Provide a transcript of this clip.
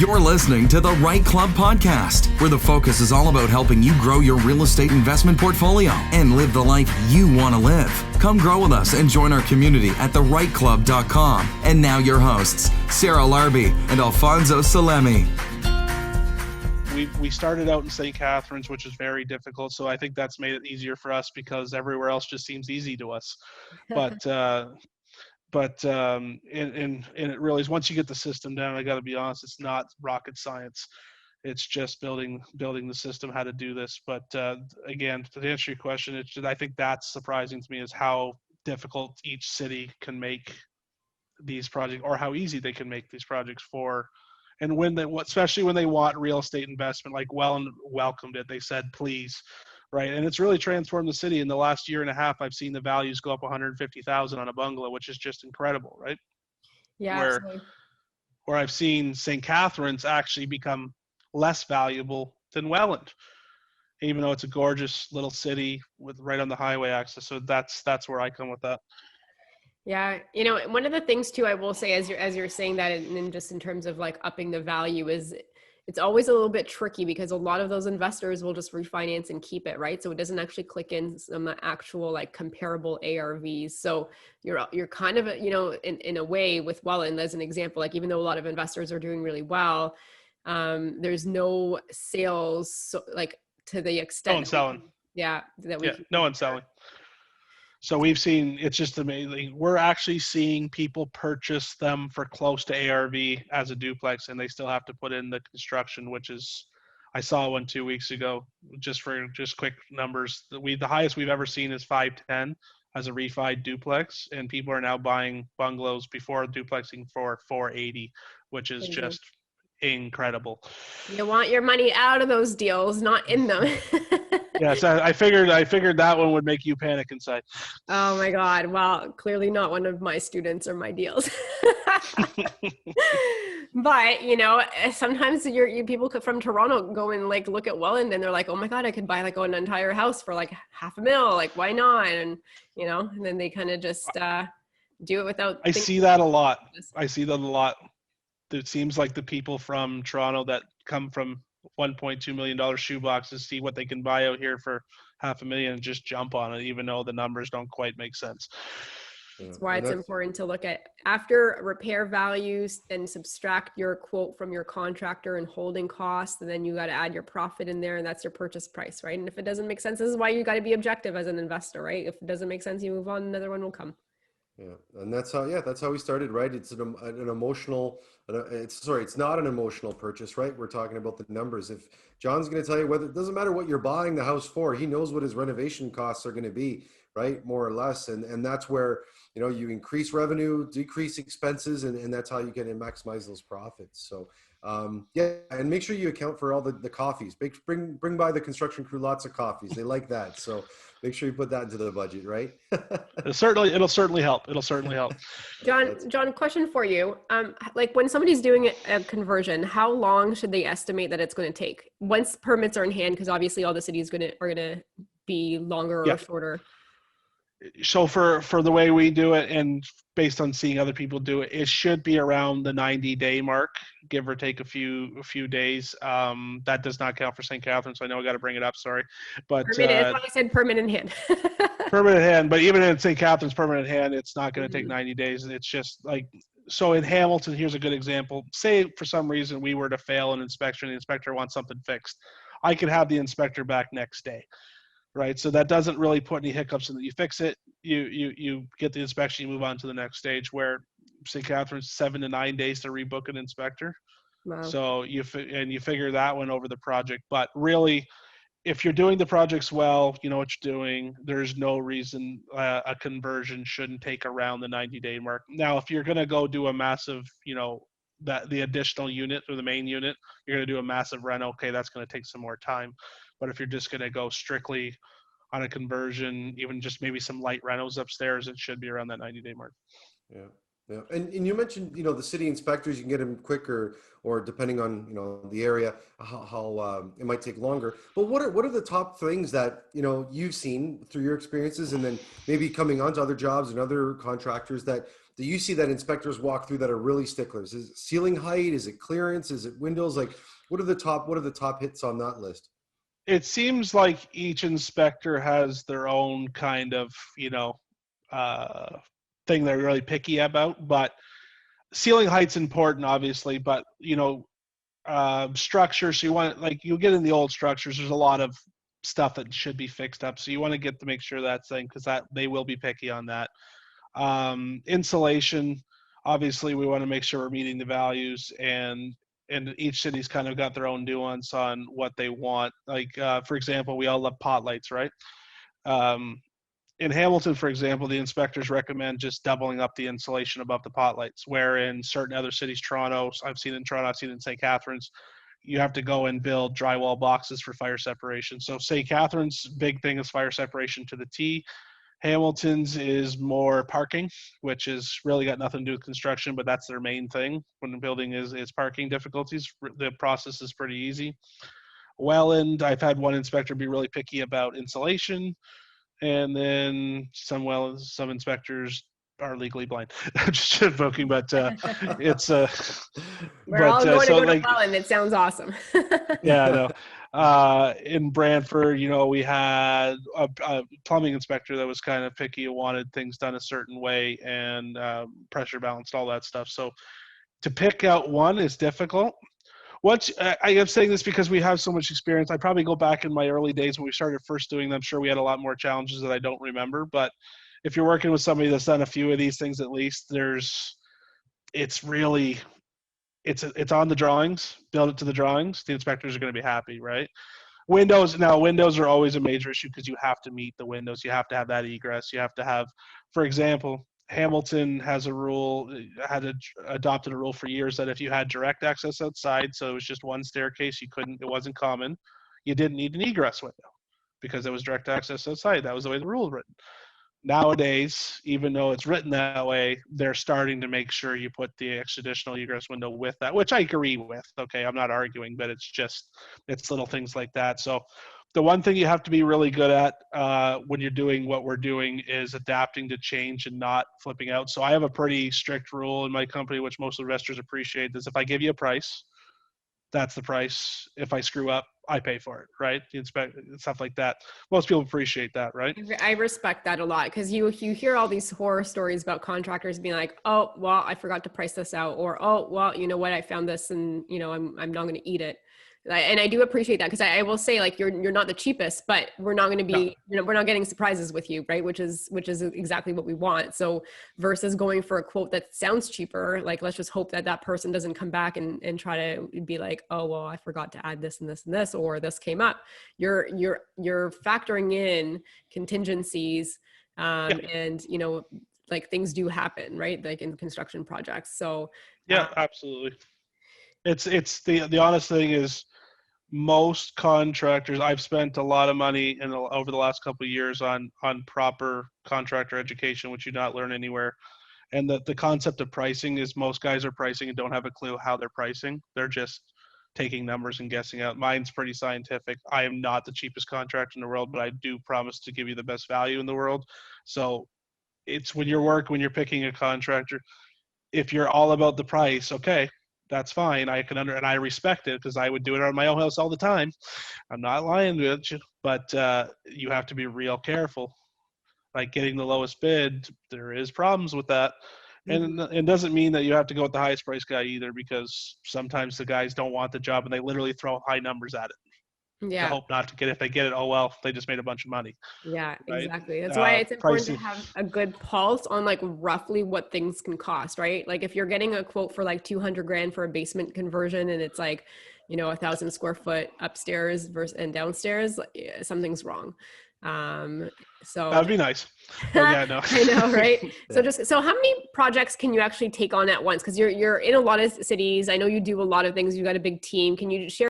You're listening to the REITE Club podcast, where the focus is all about helping you grow your real estate investment portfolio and live the life you want to live. Come grow with us and join our community at thereiteclub.com. And now your hosts, Sarah Larby and Alfonso Salemi. We started out in St. Catharines, which is very difficult, so I think that's made it easier for us because everywhere else just seems easy to us. But it really is, once you get the system down, I got to be honest, it's not rocket science. It's just building the system, how to do this. But again, to answer your question, I think that's surprising to me is how difficult each city can make these projects, or how easy they can make these projects for. And especially when they want real estate investment, like Welland welcomed it. They said, please, right? And it's really transformed the city. In the last year and a half, I've seen the values go up 150,000 on a bungalow, which is just incredible, right? Yeah, absolutely. Where I've seen St. Catharines actually become less valuable than Welland, even though it's a gorgeous little city with right on the highway access. So that's where I come with that. Yeah, one of the things too, I will say, as you're saying that, and just in terms of like upping the value, is it's always a little bit tricky because a lot of those investors will just refinance and keep it, right? So it doesn't actually click in some actual like comparable ARVs. So you're kind of, in a way with Welland as an example, like even though a lot of investors are doing really well, there's no sales, so, like to the extent. No one's selling. No one's selling. So we've seen, it's just amazing. We're actually seeing people purchase them for close to ARV as a duplex, and they still have to put in the construction, which is, I saw one 2 weeks ago, just quick numbers. The highest we've ever seen is 510 as a refi duplex, and people are now buying bungalows before duplexing for 480, which is just incredible. You want your money out of those deals, not in them. Yes, I figured that one would make you panic inside. Oh my God. Well, clearly not one of my students or my deals. But, sometimes people from Toronto go and like look at Welland and they're like, oh my God, I could buy like an entire house for like $500,000. Like, why not? And, and then they kind of just do it without. I see that a lot. It seems like the people from Toronto that come from $1.2 million shoe boxes see what they can buy out here for $500,000 and just jump on it, even though the numbers don't quite make sense. That's why it's important to look at after repair values and subtract your quote from your contractor and holding costs, and then you got to add your profit in there, and that's your purchase price, right? And if it doesn't make sense, this is why you got to be objective as an investor, right? If it doesn't make sense, you move on, another one will come. Yeah, and that's how we started, right? It's an emotional. It's not an emotional purchase, right? We're talking about the numbers. If John's going to tell you it doesn't matter what you're buying the house for, he knows what his renovation costs are going to be, right? More or less, and that's where you increase revenue, decrease expenses, and that's how you can maximize those profits. So and make sure you account for all the coffees. Bring by the construction crew lots of coffees. They like that. So make sure you put that into the budget, right? It'll certainly help. John, question for you. Like when somebody's doing a conversion, how long should they estimate that it's going to take once permits are in hand? Because obviously all the cities are going to be longer or shorter. So for the way we do it, and based on seeing other people do it, it should be around the 90-day mark, give or take a few days. That does not count for St. Catharines, so I know I got to bring it up. Sorry, but I said permanent hand. Permanent hand, but even in St. Catharines, permanent hand, it's not going to take 90 days. It's just like, so in Hamilton, here's a good example. Say for some reason we were to fail an inspection, the inspector wants something fixed. I could have the inspector back next day. Right. So that doesn't really put any hiccups in that. You fix it, you get the inspection, you move on to the next stage, where St. Catharines 7 to 9 days to rebook an inspector. Wow. So you figure that one over the project. But really, if you're doing the projects well, you know what you're doing, there's no reason a conversion shouldn't take around the 90-day mark. Now, if you're going to go do a massive, the additional unit or the main unit, you're going to do a massive reno. Okay, that's going to take some more time. But if you're just going to go strictly on a conversion, even just maybe some light renos upstairs, it should be around that 90-day mark. Yeah. Yeah. And you mentioned, the city inspectors, you can get them quicker, or depending on, the area, how it might take longer. But what are the top things that, you've seen through your experiences, and then maybe coming on to other jobs and other contractors that that you see that inspectors walk through that are really sticklers? Is it ceiling height? Is it clearance? Is it windows? Like, what are the top hits on that list? It seems like each inspector has their own kind of, thing they're really picky about, but ceiling height's important, obviously, but, structure. So you want, like, you get in the old structures, there's a lot of stuff that should be fixed up. So you want to get to make sure that's thing, because that they will be picky on that. Insulation, obviously, we want to make sure we're meeting the values, and each city's kind of got their own nuance on what they want. Like, for example, we all love pot lights, right? In Hamilton, for example, the inspectors recommend just doubling up the insulation above the pot lights, where in certain other cities, Toronto, I've seen in St. Catharines, you have to go and build drywall boxes for fire separation. So St. Catharines' big thing is fire separation to the T. Hamilton's is more parking, which is really got nothing to do with construction, but that's their main thing when the building is parking difficulties. The process is pretty easy. Welland, I've had one inspector be really picky about insulation, and then some inspectors are legally blind. I'm just joking, but it's we're all going to go to Welland. It sounds awesome. Yeah, I know. In Brantford, we had a plumbing inspector that was kind of picky and wanted things done a certain way, and pressure balanced, all that stuff. So to pick out one is difficult. I am saying this because we have so much experience. I probably go back in my early days when we started first doing them. I'm sure we had a lot more challenges that I don't remember. But if you're working with somebody that's done a few of these things, at least it's on the drawings. Build it to the drawings. The inspectors are going to be happy, right? Windows are always a major issue because you have to meet the windows. You have to have that egress. You have to have, for example, Hamilton has adopted a rule for years that if you had direct access outside, so it was just one staircase, it wasn't common, you didn't need an egress window because it was direct access outside. That was the way the rule was written. Nowadays, even though it's written that way, they're starting to make sure you put the additional egress window with that, which I agree with. Okay, I'm not arguing, but it's little things like that. So the one thing you have to be really good at when you're doing what we're doing is adapting to change and not flipping out. So I have a pretty strict rule in my company, which most investors appreciate, is if I give you a price, that's the price. If I screw up, I pay for it, right? You inspect stuff like that. Most people appreciate that, right? I respect that a lot, because you hear all these horror stories about contractors being like, oh, well, I forgot to price this out, or, oh, well, you know what, I found this and, I'm not going to eat it. And I do appreciate that, because I will say, like, you're not the cheapest, but we're not going to be, we're not getting surprises with you, right? Which is exactly what we want. So versus going for a quote that sounds cheaper, like, let's just hope that person doesn't come back and try to be like, oh, well, I forgot to add this and this and this, or this came up. You're factoring in contingencies, and like, things do happen, right? Like in construction projects. So yeah, absolutely. It's the honest thing is, most contractors, I've spent a lot of money over the last couple of years on proper contractor education, which you not learn anywhere. And the concept of pricing is, most guys are pricing and don't have a clue how they're pricing. They're just taking numbers and guessing out. Mine's pretty scientific. I am not the cheapest contractor in the world, but I do promise to give you the best value in the world. So it's when you're picking a contractor, if you're all about the price, okay, that's fine. And I respect it, because I would do it on my own house all the time. I'm not lying to you, but you have to be real careful. Like, getting the lowest bid, there is problems with that. And it doesn't mean that you have to go with the highest price guy either, because sometimes the guys don't want the job and they literally throw high numbers at it. Yeah. To hope not to get it. If they get it, oh well, they just made a bunch of money. Yeah, right? exactly. That's why it's important to have a good pulse on, like, roughly what things can cost, right? Like, if you're getting a quote for like $200,000 for a basement conversion, and it's like, 1,000 square foot upstairs and downstairs, something's wrong. So that'd be nice. Yeah, no. I know, right? So how many projects can you actually take on at once? Because you're in a lot of cities. I know you do a lot of things. You got a big team. Can you share